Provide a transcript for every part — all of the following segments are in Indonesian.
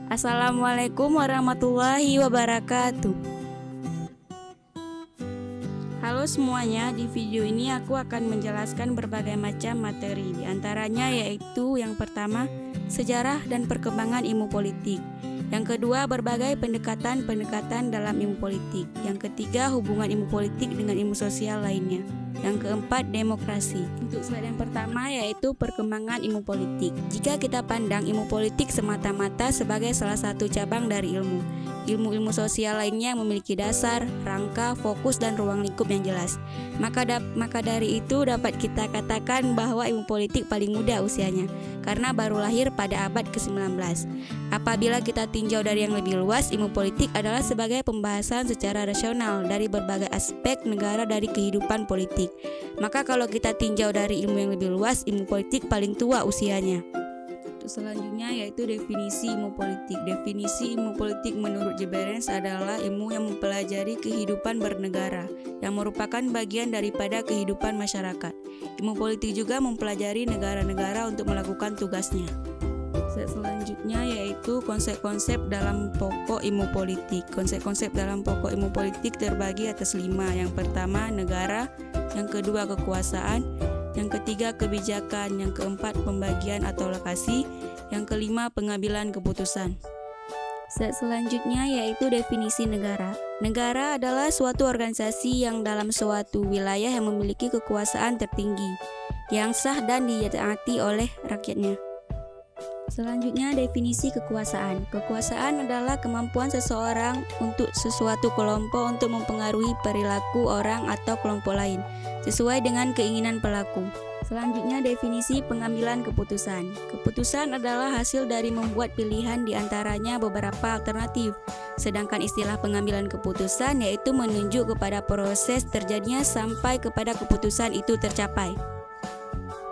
Assalamualaikum warahmatullahi wabarakatuh. Halo semuanya, di video ini aku akan menjelaskan berbagai macam materi. Di antaranya yaitu yang pertama, sejarah dan perkembangan ilmu politik. Yang kedua, berbagai pendekatan-pendekatan dalam ilmu politik. Yang ketiga, hubungan ilmu politik dengan ilmu sosial lainnya. Yang keempat, demokrasi. Untuk slide yang pertama yaitu perkembangan ilmu politik. Jika kita pandang ilmu politik semata-mata sebagai salah satu cabang dari ilmu sosial lainnya yang memiliki dasar, rangka, fokus, dan ruang lingkup yang jelas. Maka dari itu dapat kita katakan bahwa ilmu politik paling muda usianya, karena baru lahir pada abad ke-19. Apabila kita tinjau dari yang lebih luas, ilmu politik adalah sebagai pembahasan secara rasional dari berbagai aspek negara dari kehidupan politik. Maka kalau kita tinjau dari ilmu yang lebih luas, ilmu politik paling tua usianya. Selanjutnya yaitu definisi ilmu politik. Definisi ilmu politik menurut Jeberens adalah ilmu yang mempelajari kehidupan bernegara, yang merupakan bagian daripada kehidupan masyarakat. Ilmu politik juga mempelajari negara-negara untuk melakukan tugasnya. Selanjutnya yaitu konsep-konsep dalam pokok ilmu politik. Konsep-konsep dalam pokok ilmu politik terbagi atas 5. Yang pertama, negara. Yang kedua, kekuasaan. Yang ketiga, kebijakan. Yang keempat, pembagian atau lokasi. Yang kelima, pengambilan keputusan. Selanjutnya yaitu definisi negara. Negara adalah suatu organisasi yang dalam suatu wilayah yang memiliki kekuasaan tertinggi, yang sah dan ditaati oleh rakyatnya. Selanjutnya, definisi kekuasaan. Kekuasaan adalah kemampuan seseorang untuk sesuatu kelompok untuk mempengaruhi perilaku orang atau kelompok lain sesuai dengan keinginan pelaku. Selanjutnya, definisi pengambilan keputusan. Keputusan adalah hasil dari membuat pilihan di antaranya beberapa alternatif. Sedangkan istilah pengambilan keputusan yaitu menunjuk kepada proses terjadinya sampai kepada keputusan itu tercapai.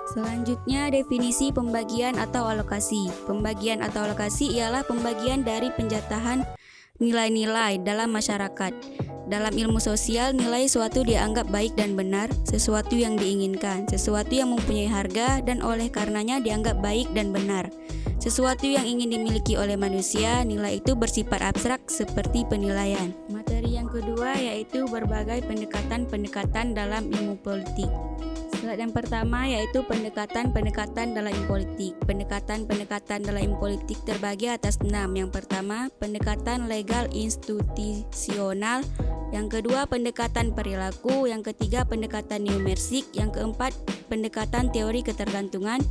Selanjutnya, definisi pembagian atau alokasi. Pembagian atau alokasi ialah pembagian dari penjatahan nilai-nilai dalam masyarakat. Dalam ilmu sosial, nilai suatu dianggap baik dan benar, sesuatu yang diinginkan, sesuatu yang mempunyai harga dan oleh karenanya dianggap baik dan benar. Sesuatu yang ingin dimiliki oleh manusia, nilai itu bersifat abstrak seperti penilaian. Materi yang kedua yaitu berbagai pendekatan-pendekatan dalam ilmu politik. Slide yang pertama yaitu pendekatan-pendekatan dalam ilmu politik. Pendekatan-pendekatan dalam ilmu politik terbagi atas 6. Yang pertama, pendekatan legal institusional. Yang kedua, pendekatan perilaku. Yang ketiga, pendekatan numerik. Yang keempat, pendekatan teori ketergantungan.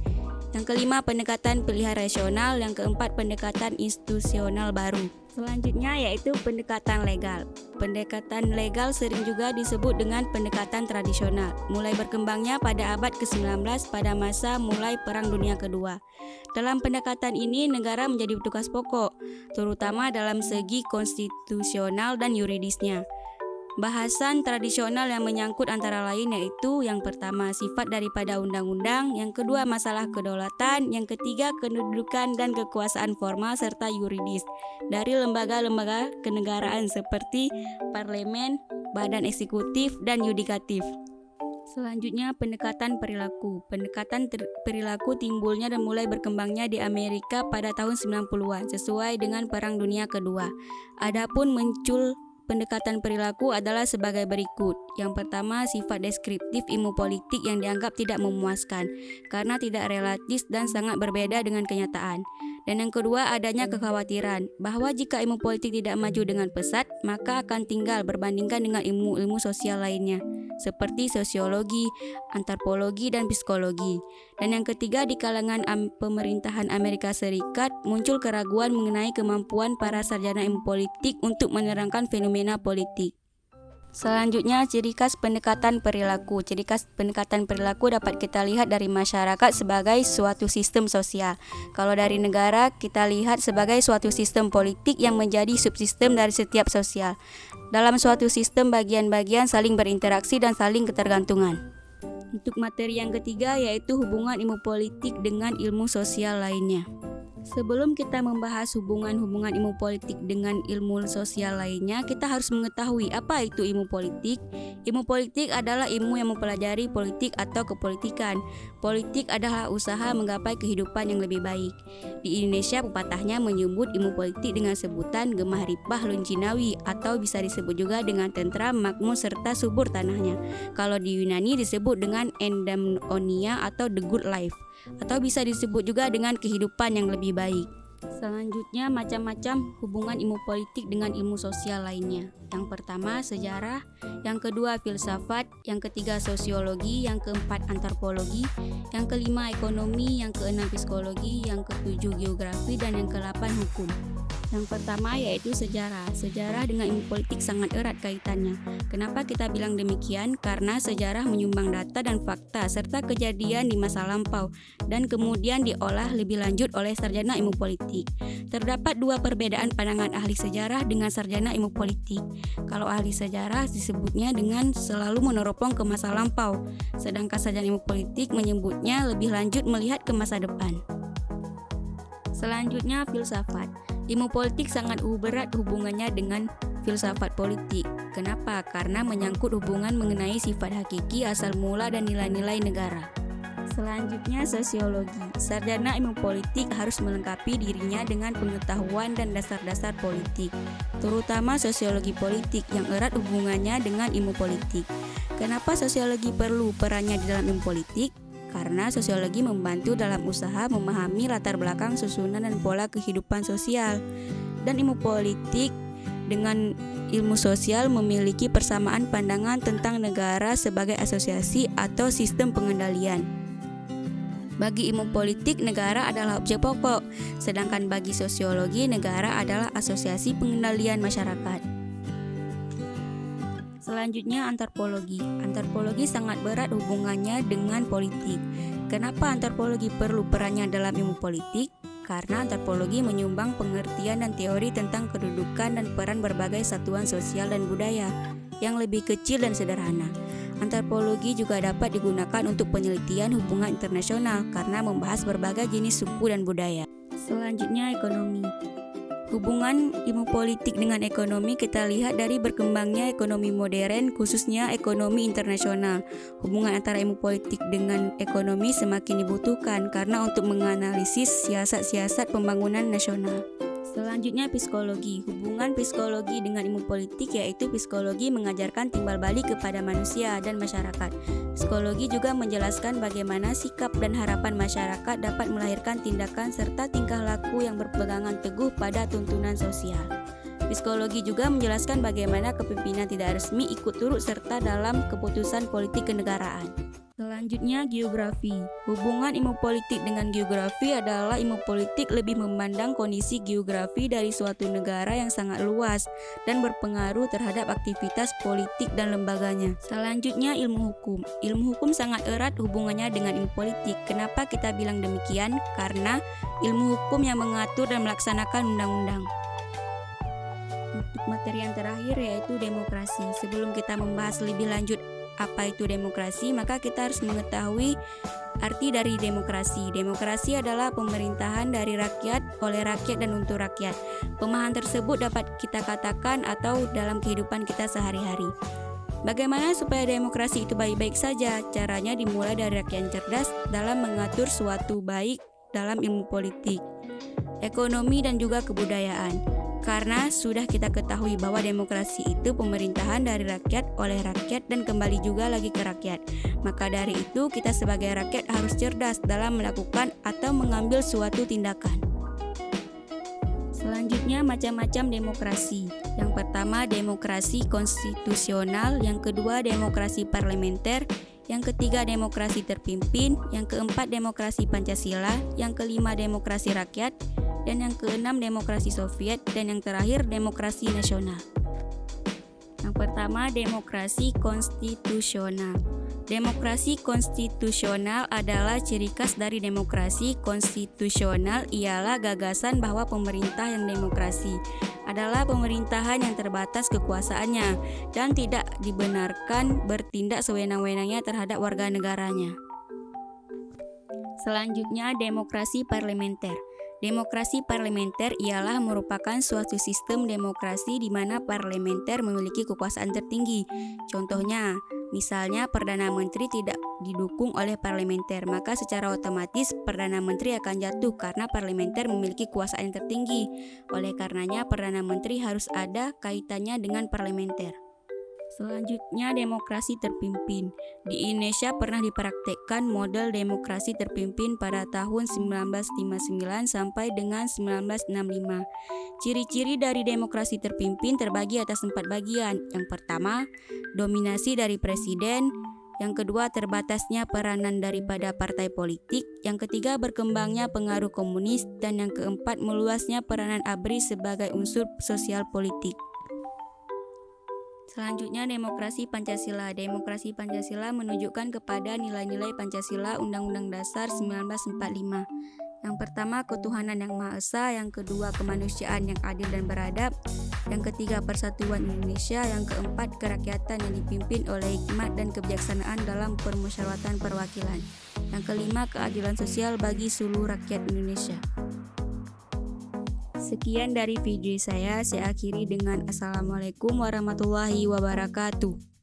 Yang kelima, pendekatan pilihan rasional. Yang keempat, pendekatan institusional baru. Selanjutnya yaitu pendekatan legal. Pendekatan legal sering juga disebut dengan pendekatan tradisional, mulai berkembangnya pada abad ke-19 pada masa mulai Perang Dunia Kedua. Dalam pendekatan ini, negara menjadi tugas pokok, terutama dalam segi konstitusional dan yuridisnya. Bahasan tradisional yang menyangkut antara lain yaitu yang pertama, sifat daripada undang-undang, yang kedua, masalah kedaulatan, yang ketiga, kedudukan dan kekuasaan formal serta yuridis dari lembaga-lembaga kenegaraan seperti parlemen, badan eksekutif, dan yudikatif. Selanjutnya, pendekatan perilaku. Pendekatan perilaku timbulnya dan mulai berkembangnya di Amerika pada tahun 90-an sesuai dengan Perang Dunia Kedua. Adapun muncul pendekatan perilaku adalah sebagai berikut. Yang pertama, sifat deskriptif ilmu politik yang dianggap tidak memuaskan karena tidak realistis dan sangat berbeda dengan kenyataan. Dan yang kedua, adanya kekhawatiran bahwa jika ilmu politik tidak maju dengan pesat, maka akan tinggal berbandingkan dengan ilmu-ilmu sosial lainnya seperti sosiologi, antropologi, dan psikologi. Dan yang ketiga, di kalangan pemerintahan Amerika Serikat muncul keraguan mengenai kemampuan para sarjana ilmu politik untuk menerangkan fenomena politik. Selanjutnya, ciri khas pendekatan perilaku. Ciri khas pendekatan perilaku dapat kita lihat dari masyarakat sebagai suatu sistem sosial. Kalau dari negara, kita lihat sebagai suatu sistem politik yang menjadi subsistem dari setiap sosial. Dalam suatu sistem, bagian-bagian saling berinteraksi dan saling ketergantungan. Untuk materi yang ketiga yaitu hubungan ilmu politik dengan ilmu sosial lainnya. Sebelum kita membahas hubungan-hubungan ilmu politik dengan ilmu sosial lainnya, kita harus mengetahui apa itu ilmu politik. Ilmu politik adalah ilmu yang mempelajari politik atau kepolitikan. Politik adalah usaha menggapai kehidupan yang lebih baik. Di Indonesia, pepatahnya menyebut ilmu politik dengan sebutan gemah ripah luncinawi, atau bisa disebut juga dengan tentram, makmur, serta subur tanahnya. Kalau di Yunani disebut dengan endaimonia atau the good life, atau bisa disebut juga dengan kehidupan yang lebih baik. Selanjutnya, macam-macam hubungan ilmu politik dengan ilmu sosial lainnya. Yang pertama, sejarah. Yang kedua, filsafat. Yang ketiga, sosiologi. Yang keempat, antropologi. Yang kelima, ekonomi. Yang keenam, psikologi. Yang ketujuh, geografi. Dan yang kedelapan, hukum. Yang pertama yaitu sejarah. Sejarah dengan ilmu politik sangat erat kaitannya. Kenapa kita bilang demikian? Karena sejarah menyumbang data dan fakta serta kejadian di masa lampau dan kemudian diolah lebih lanjut oleh sarjana ilmu politik. Terdapat dua perbedaan pandangan ahli sejarah dengan sarjana ilmu politik. Kalau ahli sejarah disebutnya dengan selalu meneropong ke masa lampau, sedangkan sarjana ilmu politik menyebutnya lebih lanjut melihat ke masa depan. Selanjutnya, filsafat. Ilmu politik sangat berat hubungannya dengan filsafat politik. Kenapa? Karena menyangkut hubungan mengenai sifat hakiki, asal mula, dan nilai-nilai negara. Selanjutnya, sosiologi. Sarjana ilmu politik harus melengkapi dirinya dengan pengetahuan dan dasar-dasar politik, terutama sosiologi politik yang erat hubungannya dengan ilmu politik. Kenapa sosiologi perlu perannya di dalam ilmu politik? Karena sosiologi membantu dalam usaha memahami latar belakang, susunan, dan pola kehidupan sosial. Dan ilmu politik dengan ilmu sosial memiliki persamaan pandangan tentang negara sebagai asosiasi atau sistem pengendalian. Bagi ilmu politik, negara adalah objek pokok, sedangkan bagi sosiologi, negara adalah asosiasi pengendalian masyarakat. Selanjutnya, antropologi. Antropologi sangat berat hubungannya dengan politik. Kenapa antropologi perlu perannya dalam ilmu politik? Karena antropologi menyumbang pengertian dan teori tentang kedudukan dan peran berbagai satuan sosial dan budaya yang lebih kecil dan sederhana. Antropologi juga dapat digunakan untuk penelitian hubungan internasional karena membahas berbagai jenis suku dan budaya. Selanjutnya, ekonomi. Hubungan ilmu politik dengan ekonomi kita lihat dari berkembangnya ekonomi modern, khususnya ekonomi internasional. Hubungan antara ilmu politik dengan ekonomi semakin dibutuhkan karena untuk menganalisis siasat-siasat pembangunan nasional. Selanjutnya, psikologi. Hubungan psikologi dengan ilmu politik yaitu psikologi mengajarkan timbal balik kepada manusia dan masyarakat. Psikologi juga menjelaskan bagaimana sikap dan harapan masyarakat dapat melahirkan tindakan serta tingkah laku yang berpegangan teguh pada tuntunan sosial. Psikologi juga menjelaskan bagaimana kepemimpinan tidak resmi ikut turut serta dalam keputusan politik kenegaraan. Selanjutnya, geografi. Hubungan ilmu politik dengan geografi adalah ilmu politik lebih memandang kondisi geografi dari suatu negara yang sangat luas dan berpengaruh terhadap aktivitas politik dan lembaganya. Selanjutnya, ilmu hukum. Ilmu hukum sangat erat hubungannya dengan ilmu politik. Kenapa kita bilang demikian? Karena ilmu hukum yang mengatur dan melaksanakan undang-undang. Untuk materi yang terakhir yaitu demokrasi. Sebelum kita membahas lebih lanjut apa itu demokrasi, maka kita harus mengetahui arti dari demokrasi. Demokrasi adalah pemerintahan dari rakyat, oleh rakyat, dan untuk rakyat. Pemahaman tersebut dapat kita katakan atau dalam kehidupan kita sehari-hari. Bagaimana supaya demokrasi itu baik-baik saja? Caranya dimulai dari rakyat yang cerdas dalam mengatur suatu baik dalam ilmu politik, ekonomi, dan juga kebudayaan. Karena sudah kita ketahui bahwa demokrasi itu pemerintahan dari rakyat, oleh rakyat, dan kembali juga lagi ke rakyat. Maka dari itu kita sebagai rakyat harus cerdas dalam melakukan atau mengambil suatu tindakan. Selanjutnya, macam-macam demokrasi. Yang pertama, demokrasi konstitusional. Yang kedua, demokrasi parlementer. Yang ketiga, demokrasi terpimpin. Yang keempat, demokrasi Pancasila. Yang kelima, demokrasi rakyat. Dan yang keenam, demokrasi Soviet. Dan yang terakhir, demokrasi nasional. Yang pertama, demokrasi konstitusional. Demokrasi konstitusional adalah ciri khas dari demokrasi konstitusional, ialah gagasan bahwa pemerintah yang demokrasi adalah pemerintahan yang terbatas kekuasaannya dan tidak dibenarkan bertindak sewenang-wenangnya terhadap warga negaranya. Selanjutnya, demokrasi parlementer. Demokrasi parlementer ialah merupakan suatu sistem demokrasi di mana parlementer memiliki kekuasaan tertinggi. Contohnya, misalnya Perdana Menteri tidak didukung oleh parlementer, maka secara otomatis Perdana Menteri akan jatuh karena parlementer memiliki kekuasaan tertinggi. Oleh karenanya, Perdana Menteri harus ada kaitannya dengan parlementer. Selanjutnya, demokrasi terpimpin. Di Indonesia pernah dipraktekkan model demokrasi terpimpin pada tahun 1959 sampai dengan 1965. Ciri-ciri dari demokrasi terpimpin terbagi atas 4 bagian. Yang pertama, dominasi dari presiden. Yang kedua, terbatasnya peranan daripada partai politik. Yang ketiga, berkembangnya pengaruh komunis. Dan yang keempat, meluasnya peranan ABRI sebagai unsur sosial politik. Selanjutnya, demokrasi Pancasila. Demokrasi Pancasila menunjukkan kepada nilai-nilai Pancasila Undang-Undang Dasar 1945. Yang pertama, ketuhanan yang Maha Esa. Yang kedua, kemanusiaan yang adil dan beradab. Yang ketiga, persatuan Indonesia. Yang keempat, kerakyatan yang dipimpin oleh hikmat dan kebijaksanaan dalam permusyawaratan perwakilan. Yang kelima, keadilan sosial bagi seluruh rakyat Indonesia. Sekian dari video saya akhiri dengan Assalamualaikum warahmatullahi wabarakatuh.